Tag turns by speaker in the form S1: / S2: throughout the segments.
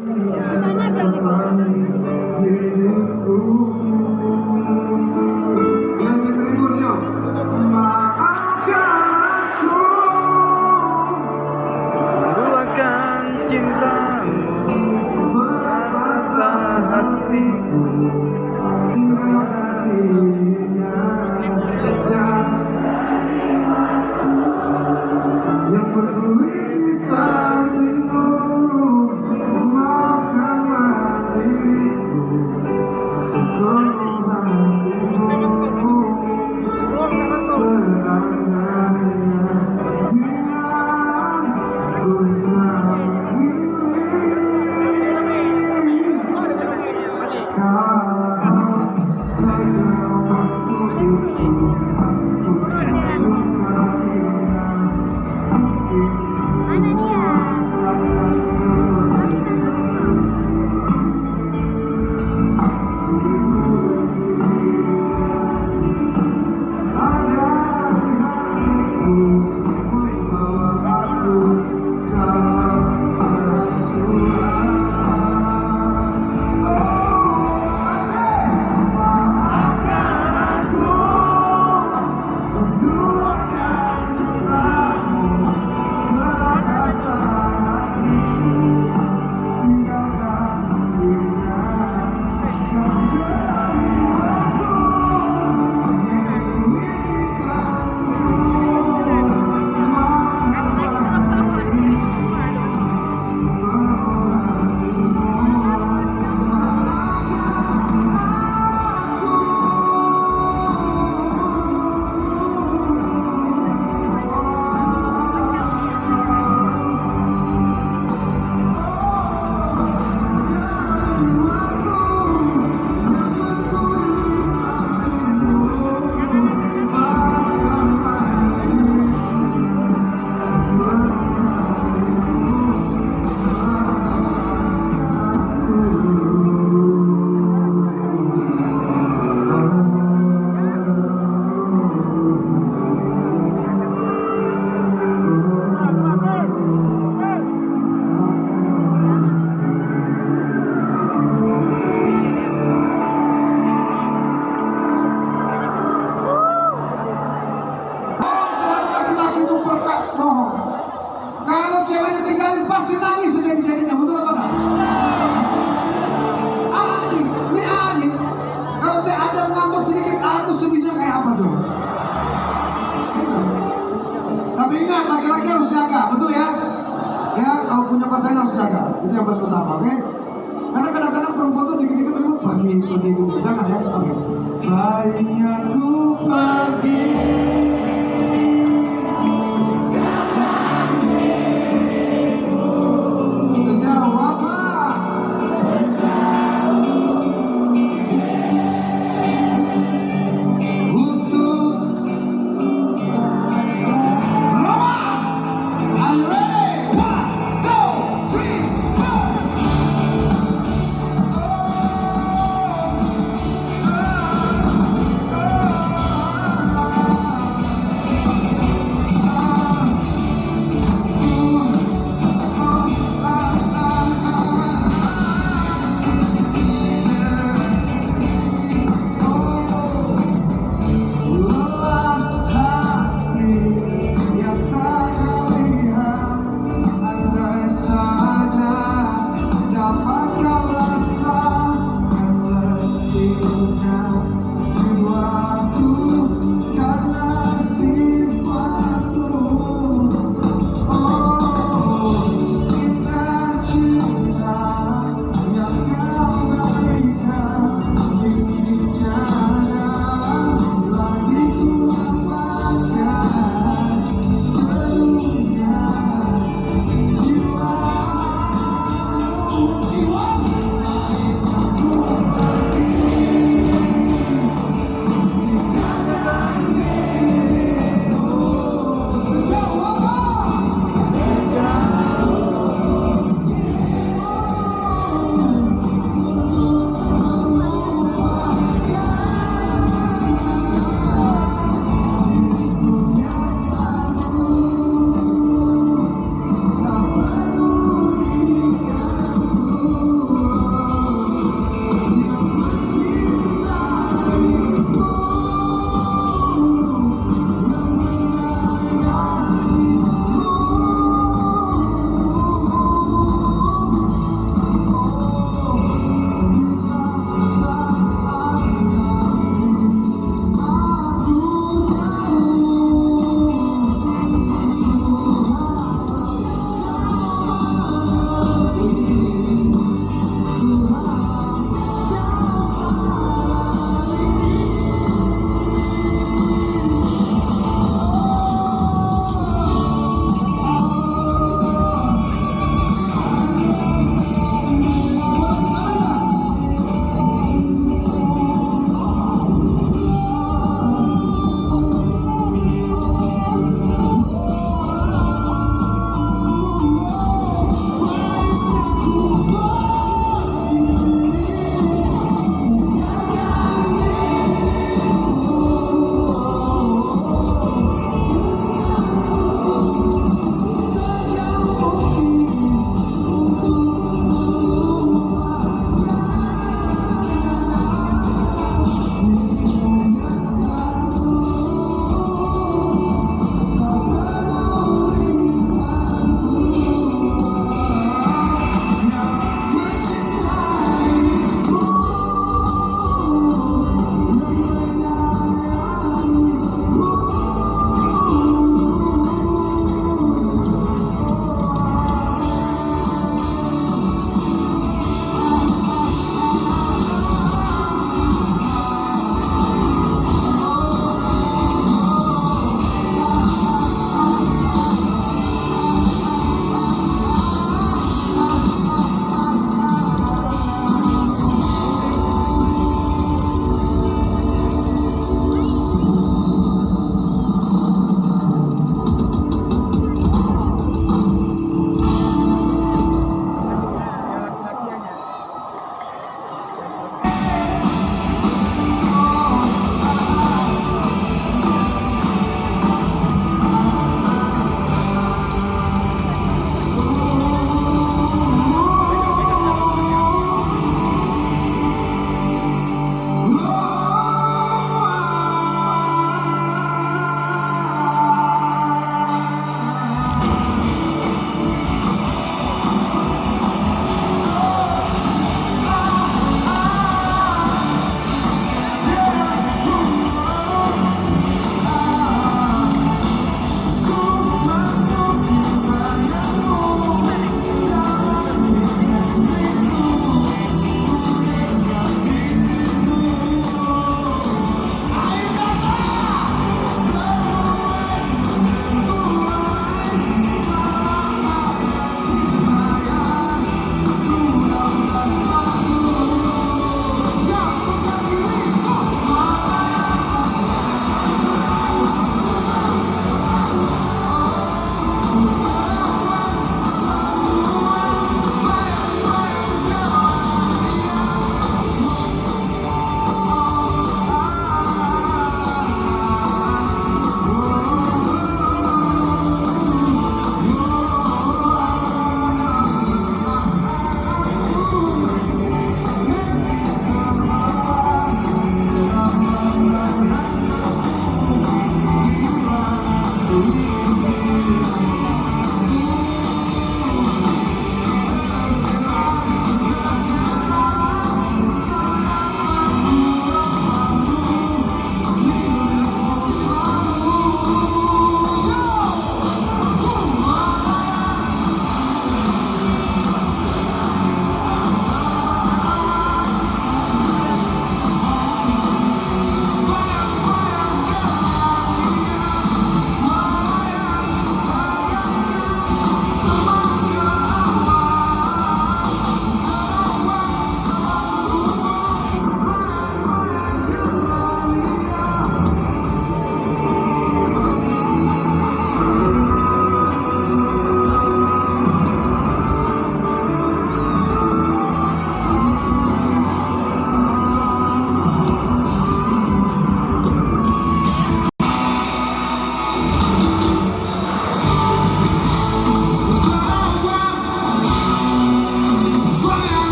S1: Luahkan cintamu, rasa hatiku.
S2: Yang peduli di sampingmu, maafkanlah diriku sepenuh hatimu. Seandainya bilang ku sama diri, kalau segala waktu itu aku
S3: Mana dia?
S2: Laki-laki itu perkak bohong. Kalau cewek ditinggalin pasti nangis sejadi-jadinya, betul apa enggak? Ini Ani. Kalau teh ada ngambek sedikit, itu sedihnya kayak apa tuh? Tapi ingat, laki-laki harus jaga, betul ya? Ya, kalau punya pasangan harus jaga. Itu yang paling utama, oke? Karena kadang-kadang perempuan tuh dikit-dikit ribut pergi gitu. Jangan ya, oke? Baiknya ku pergi. Sejauh apa? Untuk Roma. Are you ready? 1, 2, 3, 1.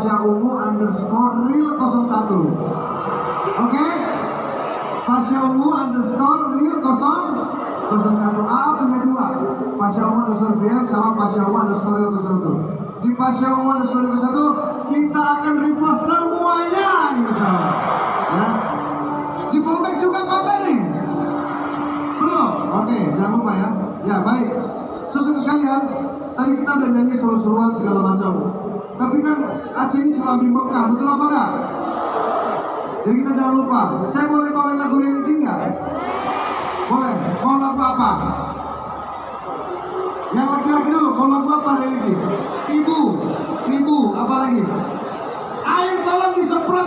S2: Pasya Ungu underscore real 01. Oke? Pasya Ungu underscore real 001. AA punya dua, Pasya Ungu underscore VM sama Pasya Ungu underscore real 01. Di Pasya Ungu underscore real 01 kita akan repost semuanya, insya Allah. Ya. Di fallback juga konten nih. Belum? Oke, jangan lupa ya. Ya baik. Saudara sekalian, tadi kita udah nyanyi seru-seruan segala macam. Tapi kan Aceh ini Serambi Mekah, betul apa enggak? Jadi kita jangan lupa. Saya boleh bawain lagu religi nggak? Boleh. Mau lagu apa? Yang laki-laki dulu. Mau lagu apa religi? Ibu, apa lagi? Air tolong disemprot.